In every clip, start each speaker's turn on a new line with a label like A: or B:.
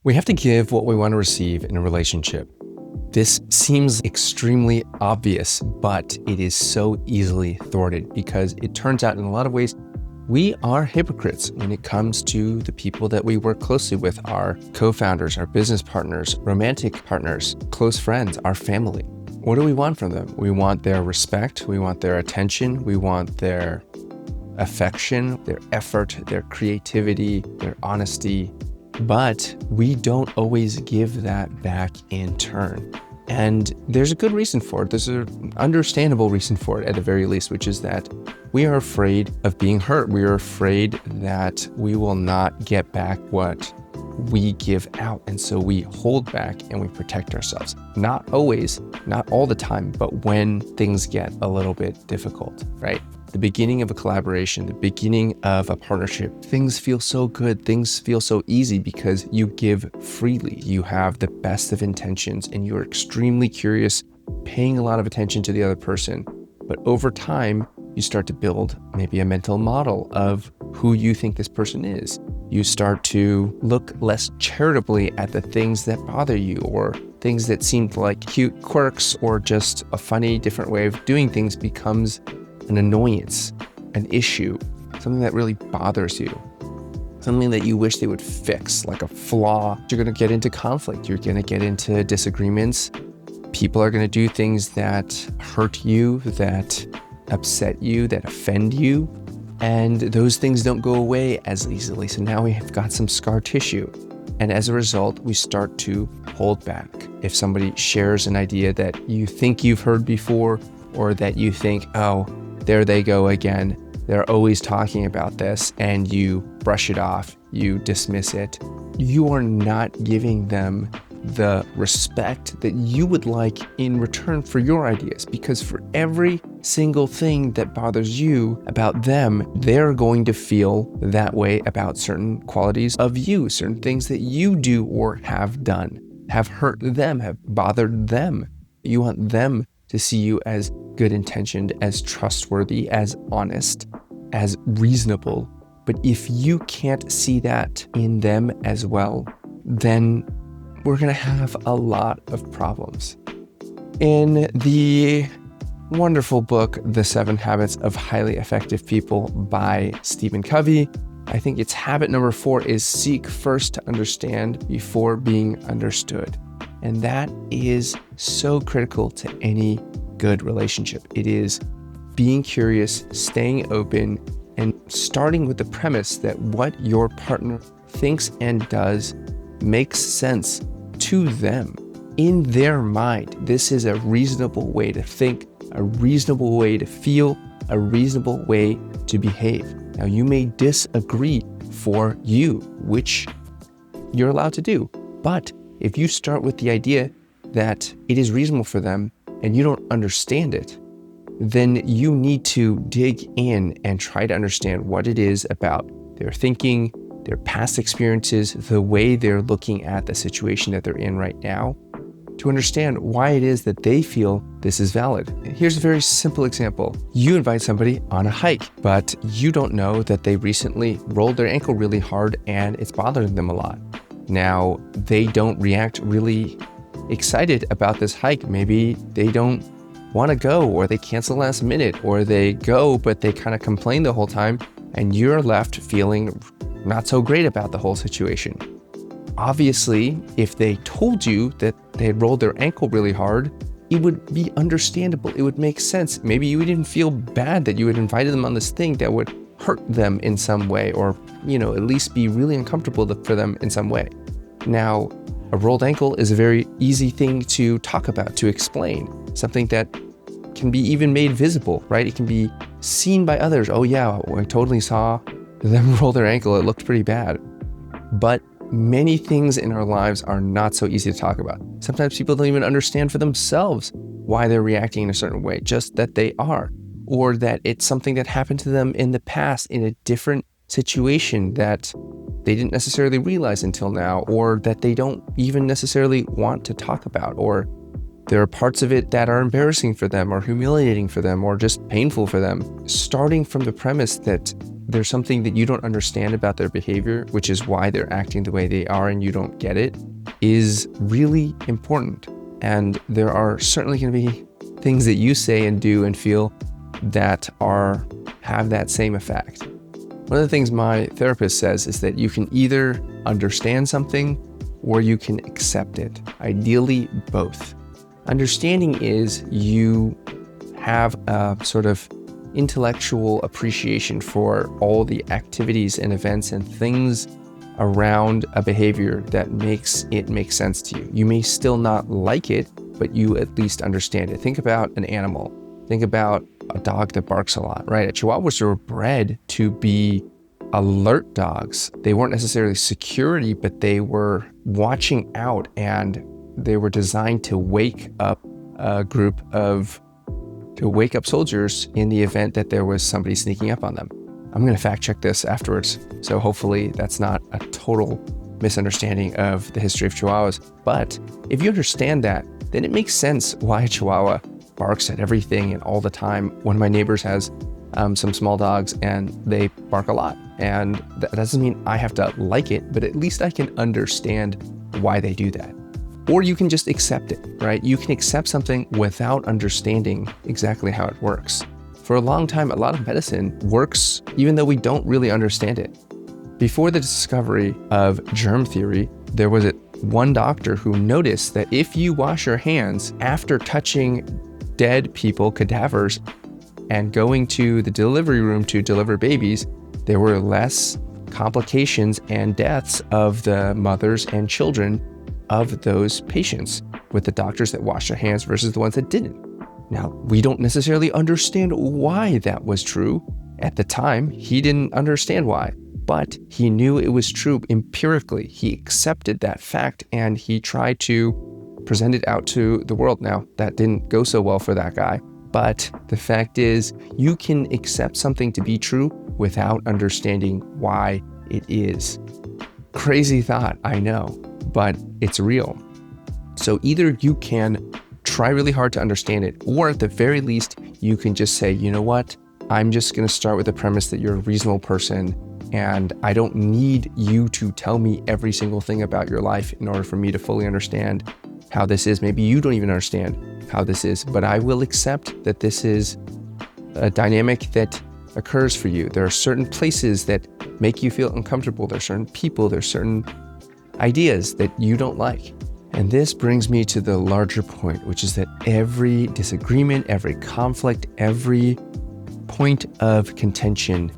A: We have to give what we want to receive in a relationship. This seems extremely obvious, but it is so easily thwarted because it turns out in a lot of ways, we are hypocrites when it comes to the people that we work closely with, our co-founders, our business partners, romantic partners, close friends, our family. What do we want from them? We want their respect, we want their attention, we want their affection, their effort, their creativity, their honesty, but we don't always give that back in turn. And there's a good reason for it. There's an understandable reason for it at the very least, which is that we are afraid of being hurt. We are afraid that we will not get back what we give out. And so we hold back and we protect ourselves. Not always, not all the time, but when things get a little bit difficult, right? The beginning of a collaboration, the beginning of a partnership, things feel so good, things feel so easy because you give freely. You have the best of intentions and you're extremely curious, paying a lot of attention to the other person. But over time, you start to build maybe a mental model of who you think this person is. You start to look less charitably at the things that bother you or things that seemed like cute quirks or just a funny, different way of doing things becomes an annoyance, an issue, something that really bothers you, something that you wish they would fix, like a flaw. You're going to get into conflict. You're going to get into disagreements. People are going to do things that hurt you, that upset you, that offend you. And those things don't go away as easily. So now we have got some scar tissue. And as a result, we start to hold back. If somebody shares an idea that you think you've heard before, or that you think, oh, there they go again, they're always talking about this, and you brush it off, you dismiss it, you are not giving them the respect that you would like in return for your ideas. Because for every single thing that bothers you about them, they're going to feel that way about certain qualities of you, certain things that you do or have done, have hurt them, have bothered them. You want them to see you as good intentioned, as trustworthy, as honest, as reasonable. But if you can't see that in them as well, then we're going to have a lot of problems. In the wonderful book, The 7 Habits of Highly Effective People by Stephen Covey, I think its habit number 4 is seek first to understand before being understood. And that is so critical to any good relationship. It is being curious, staying open, and starting with the premise that what your partner thinks and does makes sense to them. In their mind, this is a reasonable way to think, a reasonable way to feel, a reasonable way to behave. Now, you may disagree for you, which you're allowed to do, but if you start with the idea that it is reasonable for them and you don't understand it, then you need to dig in and try to understand what it is about their thinking, their past experiences, the way they're looking at the situation that they're in right now, to understand why it is that they feel this is valid. Here's a very simple example. You invite somebody on a hike, but you don't know that they recently rolled their ankle really hard and it's bothering them a lot. Now, they don't react really excited about this hike. Maybe they don't want to go, or they cancel last minute, or they go, but they kind of complain the whole time, and you're left feeling not so great about the whole situation. Obviously, if they told you that they had rolled their ankle really hard, it would be understandable. It would make sense. Maybe you wouldn't feel bad that you had invited them on this thing that would hurt them in some way, or, at least be really uncomfortable for them in some way. Now, a rolled ankle is a very easy thing to talk about, to explain, something that can be even made visible, right? It can be seen by others. Oh yeah, I totally saw them roll their ankle. It looked pretty bad. But many things in our lives are not so easy to talk about. Sometimes people don't even understand for themselves why they're reacting in a certain way, just that they are, or that it's something that happened to them in the past in a different situation that they didn't necessarily realize until now, or that they don't even necessarily want to talk about, or there are parts of it that are embarrassing for them or humiliating for them or just painful for them. Starting from the premise that there's something that you don't understand about their behavior, which is why they're acting the way they are and you don't get it, is really important. And there are certainly going to be things that you say and do and feel that have that same effect. One of the things my therapist says is that you can either understand something or you can accept it. Ideally, both. Understanding is you have a sort of intellectual appreciation for all the activities and events and things around a behavior that makes it make sense to you. You may still not like it, but you at least understand it. Think about an animal. Think about a dog that barks a lot, right? Chihuahuas were bred to be alert dogs. They weren't necessarily security, but they were watching out, and they were designed to wake up soldiers in the event that there was somebody sneaking up on them. I'm going to fact check this afterwards, so hopefully that's not a total misunderstanding of the history of Chihuahuas. But if you understand that, then it makes sense why a Chihuahua barks at everything and all the time. One of my neighbors has some small dogs and they bark a lot. And that doesn't mean I have to like it, but at least I can understand why they do that. Or you can just accept it, right? You can accept something without understanding exactly how it works. For a long time, a lot of medicine works even though we don't really understand it. Before the discovery of germ theory, there was one doctor who noticed that if you wash your hands after touching dead people, cadavers, and going to the delivery room to deliver babies, there were less complications and deaths of the mothers and children of those patients with the doctors that washed their hands versus the ones that didn't. Now, we don't necessarily understand why that was true. At the time, he didn't understand why, but he knew it was true empirically. He accepted that fact and he tried to present it out to the world. Now, that didn't go so well for that guy, but the fact is, you can accept something to be true without understanding why it is. Crazy thought, I know, but it's real. So either you can try really hard to understand it, or at the very least, you can just say, you know what? I'm just going to start with the premise that you're a reasonable person, and I don't need you to tell me every single thing about your life in order for me to fully understand how this is. Maybe you don't even understand how this is, but I will accept that this is a dynamic that occurs for you. There are certain places that make you feel uncomfortable. There are certain people, there's certain ideas that you don't like. And this brings me to the larger point, which is that every disagreement, every conflict, every point of contention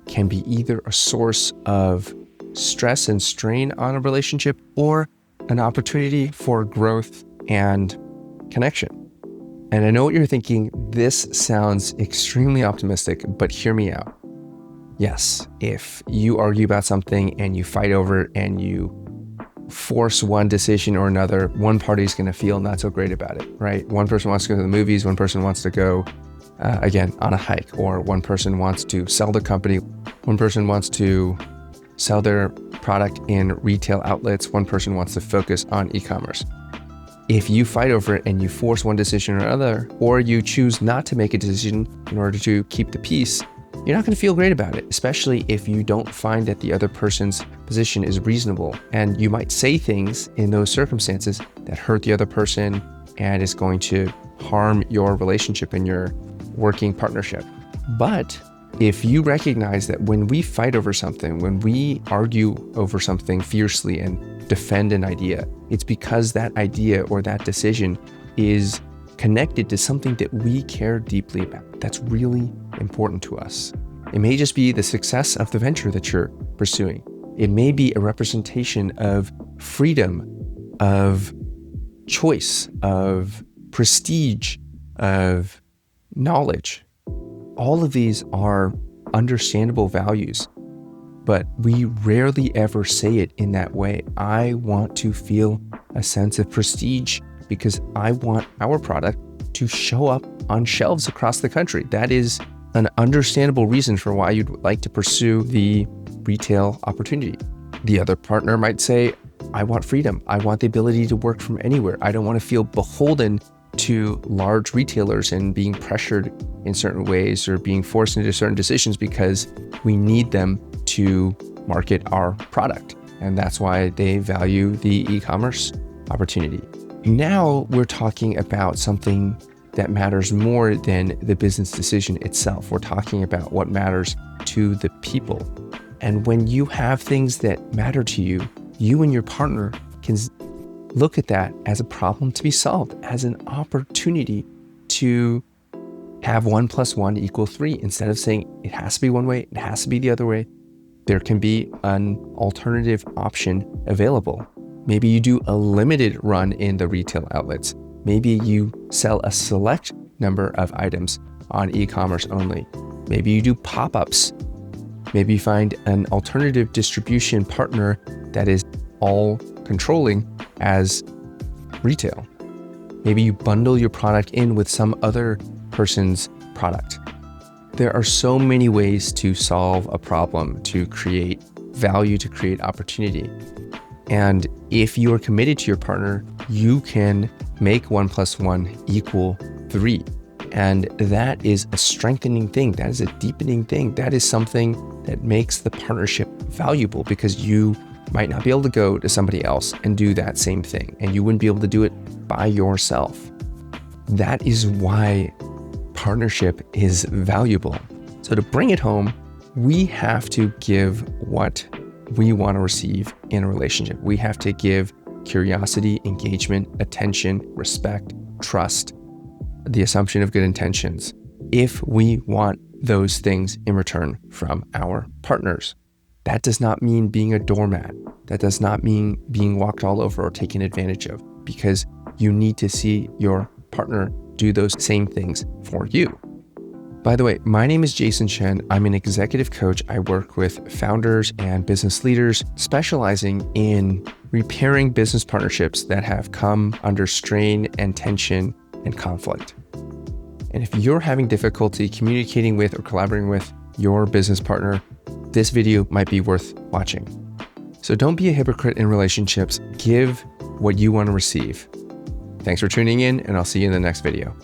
A: can be either a source of stress and strain on a relationship or an opportunity for growth and connection. And I know what you're thinking, this sounds extremely optimistic, but hear me out. Yes, if you argue about something and you fight over it and you force one decision or another, one party is going to feel not so great about it, right? One person wants to go to the movies, one person wants to go, again, on a hike, or one person wants to sell their company, one person wants to sell their product in retail outlets, one person wants to focus on e-commerce. If you fight over it and you force one decision or another, or you choose not to make a decision in order to keep the peace, you're not going to feel great about it, especially if you don't find that the other person's position is reasonable. And you might say things in those circumstances that hurt the other person and is going to harm your relationship and your working partnership. But if you recognize that when we fight over something, when we argue over something fiercely and defend an idea, it's because that idea or that decision is connected to something that we care deeply about. That's really important to us. It may just be the success of the venture that you're pursuing. It may be a representation of freedom, of choice, of prestige, of knowledge. All of these are understandable values, but we rarely ever say it in that way. I want to feel a sense of prestige because I want our product to show up on shelves across the country. That is an understandable reason for why you'd like to pursue the retail opportunity. The other partner might say, I want freedom. I want the ability to work from anywhere. I don't want to feel beholden to large retailers and being pressured in certain ways or being forced into certain decisions because we need them to market our product. And that's why they value the e-commerce opportunity. Now we're talking about something that matters more than the business decision itself. We're talking about what matters to the people. And when you have things that matter to you, you and your partner can look at that as a problem to be solved, as an opportunity to have 1 + 1 = 3. Instead of saying it has to be one way, it has to be the other way, there can be an alternative option available. Maybe you do a limited run in the retail outlets. Maybe you sell a select number of items on e-commerce only. Maybe you do pop-ups. Maybe you find an alternative distribution partner that is all controlling as retail. Maybe you bundle your product in with some other person's product. There are so many ways to solve a problem, to create value, to create opportunity. And if you are committed to your partner, you can make 1 + 1 = 3. And that is a strengthening thing. That is a deepening thing. That is something that makes the partnership valuable because you might not be able to go to somebody else and do that same thing. And you wouldn't be able to do it by yourself. That is why partnership is valuable. So to bring it home, we have to give what we want to receive in a relationship. We have to give curiosity, engagement, attention, respect, trust, the assumption of good intentions, if we want those things in return from our partners. That does not mean being a doormat. That does not mean being walked all over or taken advantage of, because you need to see your partner do those same things for you. By the way, my name is Jason Chen. I'm an executive coach. I work with founders and business leaders specializing in repairing business partnerships that have come under strain and tension and conflict. And if you're having difficulty communicating with or collaborating with your business partner, this video might be worth watching. So don't be a hypocrite in relationships. Give what you want to receive. Thanks for tuning in, and I'll see you in the next video.